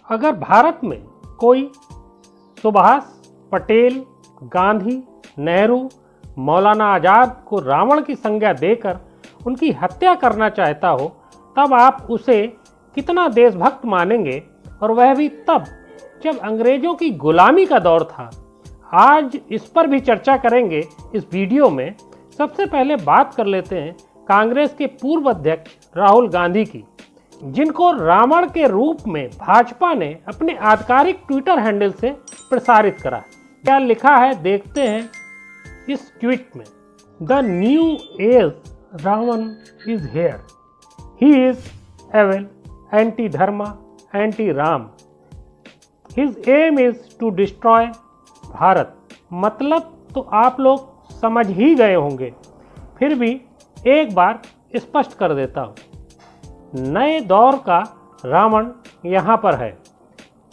अगर भारत में कोई सुभाष, पटेल, गांधी, नेहरू, मौलाना आज़ाद को रावण की संज्ञा देकर उनकी हत्या करना चाहता हो, तब आप उसे कितना देशभक्त मानेंगे, और वह भी तब जब अंग्रेजों की गुलामी का दौर था। आज इस पर भी चर्चा करेंगे इस वीडियो में। सबसे पहले बात कर लेते हैं कांग्रेस के पूर्व अध्यक्ष राहुल गांधी की, जिनको रावण के रूप में भाजपा ने अपने आधिकारिक ट्विटर हैंडल से प्रसारित करा। क्या लिखा है देखते हैं इस ट्वीट में। The new age Ravan is here, he is evil, anti dharma, anti Ram, his aim is to destroy Bharat. मतलब तो आप लोग समझ ही गए होंगे, फिर भी एक बार स्पष्ट कर देता हूँ। नए दौर का रावण यहाँ पर है।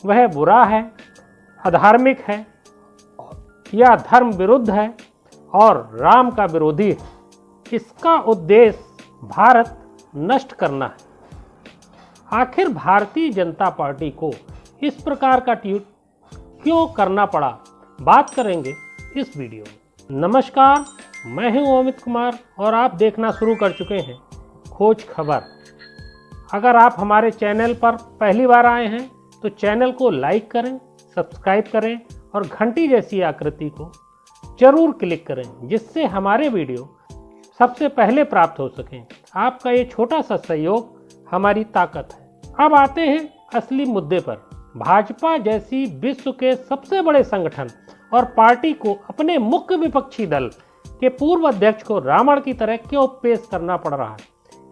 वह बुरा है, अधार्मिक है या धर्म विरुद्ध है और राम का विरोधी है। इसका उद्देश्य भारत नष्ट करना है। आखिर भारतीय जनता पार्टी को इस प्रकार का ट्वीट क्यों करना पड़ा, बात करेंगे इस वीडियो में। नमस्कार, मैं हूं अमित कुमार और आप देखना शुरू कर चुके हैं खोज खबर। अगर आप हमारे चैनल पर पहली बार आए हैं तो चैनल को लाइक करें, सब्सक्राइब करें और घंटी जैसी आकृति को जरूर क्लिक करें, जिससे हमारे वीडियो सबसे पहले प्राप्त हो सकें। आपका ये छोटा सा सहयोग हमारी ताकत है। अब आते हैं असली मुद्दे पर। भाजपा जैसी विश्व के सबसे बड़े संगठन और पार्टी को अपने मुख्य विपक्षी दल के पूर्व अध्यक्ष को रावण की तरह क्यों पेश करना पड़ रहा है?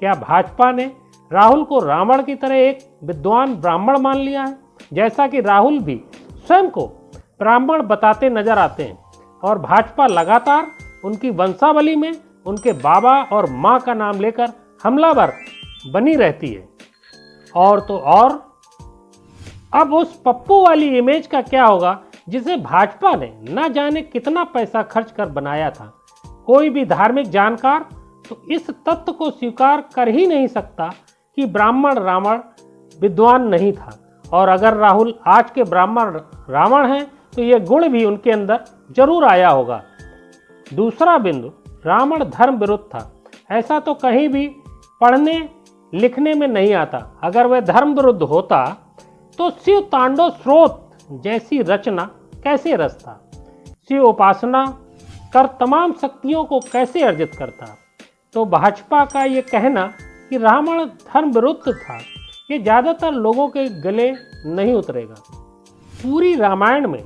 क्या भाजपा ने राहुल को रावण की तरह एक विद्वान ब्राह्मण मान लिया है, जैसा कि राहुल भी स्वयं को ब्राह्मण बताते नजर आते हैं और भाजपा लगातार उनकी वंशावली में उनके बाबा और मां का नाम लेकर हमलावर बनी रहती है? और तो और अब उस पप्पू वाली इमेज का क्या होगा, जिसे भाजपा ने न जाने कितना पैसा खर्च कर बनाया था। कोई भी धार्मिक जानकार तो इस तथ्य को स्वीकार कर ही नहीं सकता कि ब्राह्मण रावण विद्वान नहीं था, और अगर राहुल आज के ब्राह्मण रावण हैं तो ये गुण भी उनके अंदर जरूर आया होगा। दूसरा बिंदु, रावण धर्म विरुद्ध था, ऐसा तो कहीं भी पढ़ने लिखने में नहीं आता। अगर वह धर्म विरुद्ध होता तो शिव तांडव स्रोत जैसी रचना कैसे रचता, शिव उपासना कर तमाम शक्तियों को कैसे अर्जित करता? तो भाजपा का ये कहना कि रावण धर्म विरुद्ध था, ये ज़्यादातर लोगों के गले नहीं उतरेगा। पूरी रामायण में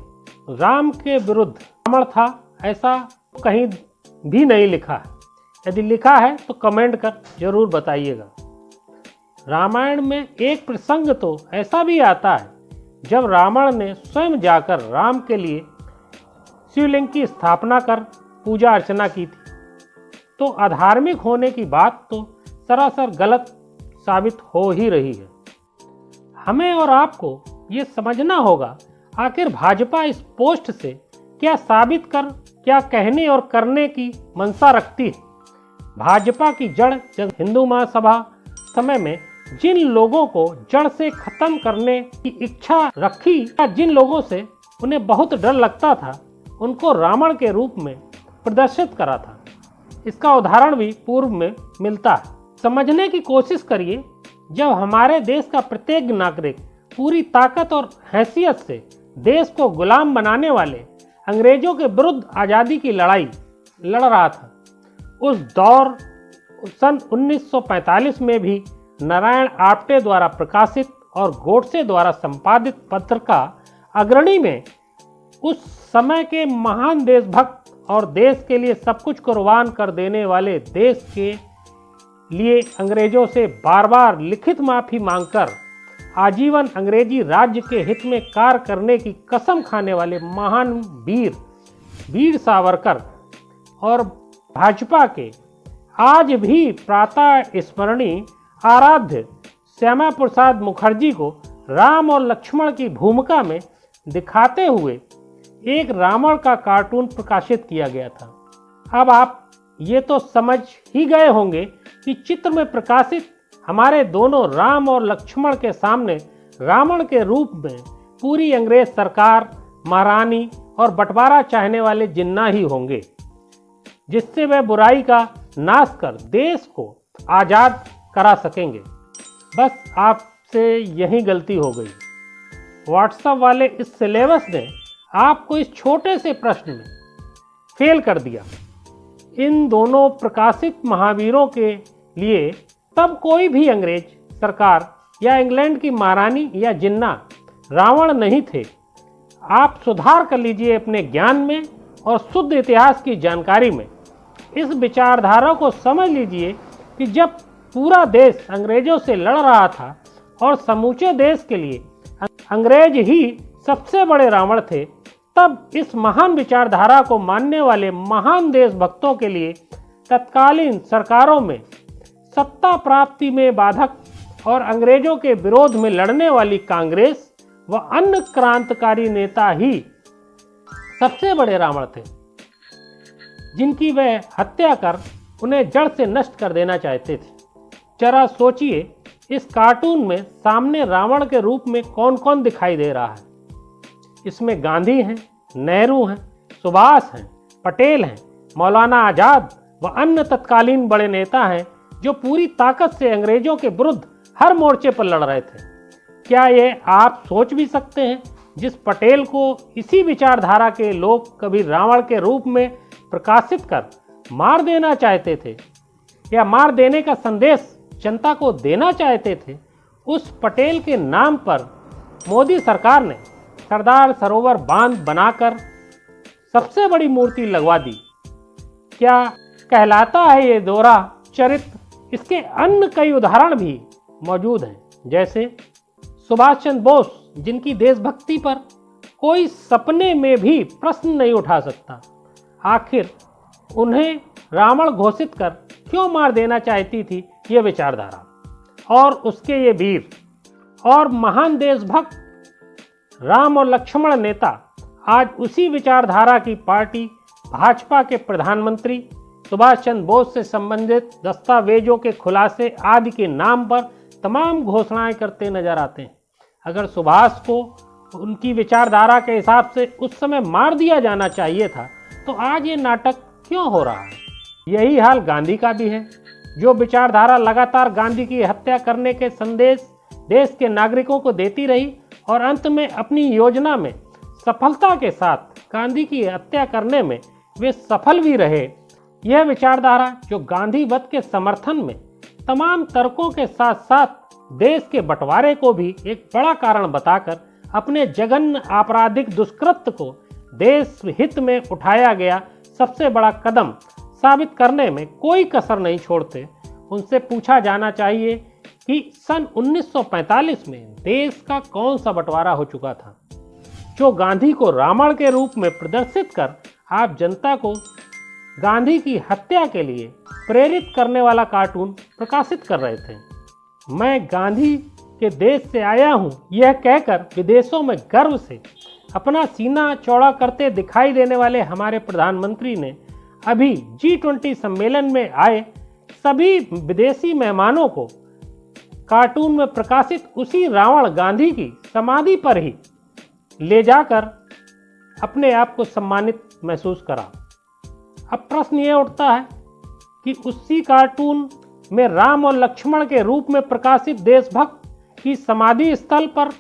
राम के विरुद्ध रावण था ऐसा कहीं भी नहीं लिखा है। यदि लिखा है तो कमेंट कर जरूर बताइएगा। रामायण में एक प्रसंग तो ऐसा भी आता है जब रावण ने स्वयं जाकर राम के लिए शिवलिंग की स्थापना कर पूजा अर्चना की थी। तो अधार्मिक होने की बात तो सरासर गलत साबित हो ही रही है। हमें और आपको ये समझना होगा, आखिर भाजपा इस पोस्ट से क्या साबित कर, क्या कहने और करने की मंशा रखती है। भाजपा की जड़ जब हिंदू महासभा समय में जिन लोगों को जड़ से खत्म करने की इच्छा रखी, या जिन लोगों से उन्हें बहुत डर लगता था, उनको रावण के रूप में प्रदर्शित करा था। इसका उदाहरण भी पूर्व में मिलता है। समझने की कोशिश करिए, जब हमारे देश का प्रत्येक नागरिक पूरी ताकत और हैसियत से देश को गुलाम बनाने वाले अंग्रेजों के विरुद्ध आज़ादी की लड़ाई लड़ रहा था, उस दौर सन 1945 में भी नारायण आप्टे द्वारा प्रकाशित और गोडसे द्वारा संपादित पत्रिका अग्रणी में उस समय के महान देशभक्त और देश के लिए सब कुछ कुर्बान कर देने वाले देश के लिए अंग्रेजों से बार बार लिखित माफ़ी मांगकर आजीवन अंग्रेजी राज्य के हित में कार्य करने की कसम खाने वाले महान वीर सावरकर और भाजपा के आज भी प्रातः स्मरणीय आराध्य श्यामा प्रसाद मुखर्जी को राम और लक्ष्मण की भूमिका में दिखाते हुए एक रावण का कार्टून प्रकाशित किया गया था। अब आप ये तो समझ ही गए होंगे कि चित्र में प्रकाशित हमारे दोनों राम और लक्ष्मण के सामने रावण के रूप में पूरी अंग्रेज सरकार, महारानी और बंटवारा चाहने वाले जिन्ना ही होंगे, जिससे वे बुराई का नाश कर देश को आज़ाद करा सकेंगे। बस आपसे यही गलती हो गई। व्हाट्सएप वाले इस सिलेबस ने आपको इस छोटे से प्रश्न में फेल कर दिया। इन दोनों प्रकाशित महावीरों के लिए तब कोई भी अंग्रेज सरकार या इंग्लैंड की महारानी या जिन्ना रावण नहीं थे। आप सुधार कर लीजिए अपने ज्ञान में और शुद्ध इतिहास की जानकारी में। इस विचारधारा को समझ लीजिए कि जब पूरा देश अंग्रेजों से लड़ रहा था और समूचे देश के लिए अंग्रेज ही सबसे बड़े रावण थे, तब इस महान विचारधारा को मानने वाले महान देशभक्तों के लिए तत्कालीन सरकारों में सत्ता प्राप्ति में बाधक और अंग्रेजों के विरोध में लड़ने वाली कांग्रेस व अन्य क्रांतिकारी नेता ही सबसे बड़े रावण थे, जिनकी वह हत्या कर उन्हें जड़ से नष्ट कर देना चाहते थे। जरा सोचिए, इस कार्टून में सामने रावण के रूप में कौन कौन दिखाई दे रहा है। इसमें गांधी हैं, नेहरू हैं, सुभाष हैं, पटेल हैं, मौलाना आज़ाद व अन्य तत्कालीन बड़े नेता हैं जो पूरी ताकत से अंग्रेजों के विरुद्ध हर मोर्चे पर लड़ रहे थे। क्या ये आप सोच भी सकते हैं, जिस पटेल को इसी विचारधारा के लोग कभी रावण के रूप में प्रकाशित कर मार देना चाहते थे या मार देने का संदेश जनता को देना चाहते थे, उस पटेल के नाम पर मोदी सरकार ने सरदार सरोवर बांध बनाकर सबसे बड़ी मूर्ति लगवा दी। क्या कहलाता है ये दोहरा चरित्र? इसके अन्य कई उदाहरण भी मौजूद हैं, जैसे सुभाष चंद्र बोस, जिनकी देशभक्ति पर कोई सपने में भी प्रश्न नहीं उठा सकता। आखिर उन्हें रावण घोषित कर क्यों मार देना चाहती थी ये विचारधारा? और उसके ये वीर और महान देशभक्त राम और लक्ष्मण नेता आज उसी विचारधारा की पार्टी भाजपा के प्रधानमंत्री सुभाष चंद्र बोस से संबंधित दस्तावेजों के खुलासे आदि के नाम पर तमाम घोषणाएं करते नजर आते हैं। अगर सुभाष को उनकी विचारधारा के हिसाब से उस समय मार दिया जाना चाहिए था, तो आज ये नाटक क्यों हो रहा है? यही हाल गांधी का भी है, जो विचारधारा लगातार गांधी की हत्या करने के संदेश देश के नागरिकों को देती रही और अंत में अपनी योजना में सफलता के साथ गांधी की हत्या करने में वे सफल भी रहे। यह विचारधारा जो गांधी वध के समर्थन में तमाम तर्कों के साथ साथ देश के बंटवारे को भी एक बड़ा कारण बताकर अपने जघन्य आपराधिक दुष्कृत्य को देश हित में उठाया गया सबसे बड़ा कदम साबित करने में कोई कसर नहीं छोड़ते। उनसे पूछा जाना चाहिए कि सन 1945 में देश का कौन सा बंटवारा हो चुका था, जो गांधी को रावण के रूप में प्रदर्शित कर आप जनता को गांधी की हत्या के लिए प्रेरित करने वाला कार्टून प्रकाशित कर रहे थे। मैं गांधी के देश से आया हूं, यह कहकर विदेशों में गर्व से अपना सीना चौड़ा करते दिखाई देने वाले हमारे प्रधानमंत्री ने अभी G20 सम्मेलन में आए सभी विदेशी मेहमानों को कार्टून में प्रकाशित उसी रावण गांधी की समाधि पर ही ले जाकर अपने आप को सम्मानित महसूस करा। अब प्रश्न ये उठता है कि उसी कार्टून में राम और लक्ष्मण के रूप में प्रकाशित देशभक्त की समाधि स्थल पर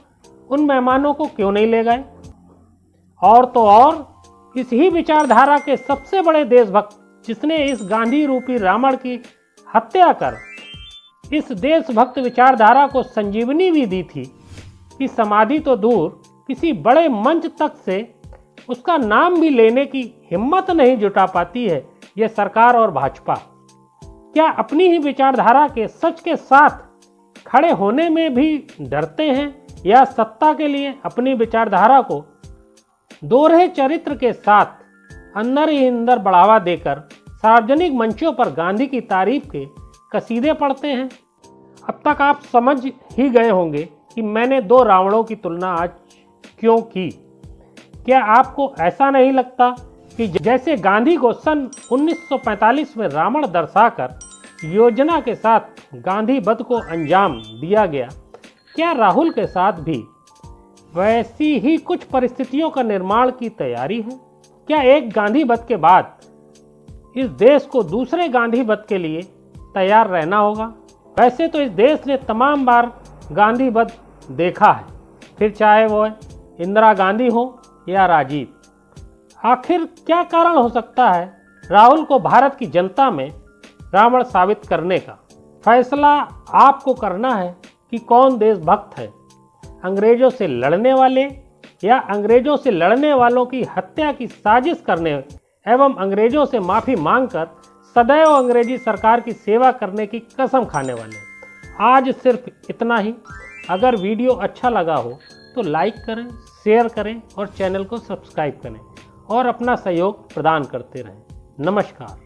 उन मेहमानों को क्यों नहीं ले गए? और तो और इस ही विचारधारा के सबसे बड़े देशभक्त, जिसने इस गांधी रूपी रावण की हत्या कर इस देशभक्त विचारधारा को संजीवनी भी दी थी, कि समाधि तो दूर किसी बड़े मंच तक से उसका नाम भी लेने की हिम्मत नहीं जुटा पाती है यह सरकार और भाजपा। क्या अपनी ही विचारधारा के सच के साथ खड़े होने में भी डरते हैं, या सत्ता के लिए अपनी विचारधारा को दोहरे चरित्र के साथ अंदर ही अंदर बढ़ावा देकर सार्वजनिक मंचों पर गांधी की तारीफ के कसीदे पढ़ते हैं? अब तक आप समझ ही गए होंगे कि मैंने दो रावणों की तुलना आज क्यों की। क्या आपको ऐसा नहीं लगता कि जैसे गांधी को सन 1945 में रावण दर्शाकर योजना के साथ गांधी वध को अंजाम दिया गया, क्या राहुल के साथ भी वैसी ही कुछ परिस्थितियों का निर्माण की तैयारी है? क्या एक गांधी वध के बाद इस देश को दूसरे गांधी वध के लिए तैयार रहना होगा? वैसे तो इस देश ने तमाम बार गांधी वध देखा है, फिर चाहे वो इंदिरा गांधी हो या राजीव। आखिर क्या कारण हो सकता है राहुल को भारत की जनता में रावण साबित करने का? फैसला आपको करना है कि कौन देशभक्त है, अंग्रेजों से लड़ने वाले या अंग्रेजों से लड़ने वालों की हत्या की साजिश करने एवं अंग्रेजों से माफ़ी मांगकर सदैव अंग्रेजी सरकार की सेवा करने की कसम खाने वाले। आज सिर्फ इतना ही। अगर वीडियो अच्छा लगा हो तो लाइक करें, शेयर करें और चैनल को सब्सक्राइब करें और अपना सहयोग प्रदान करते रहें। नमस्कार।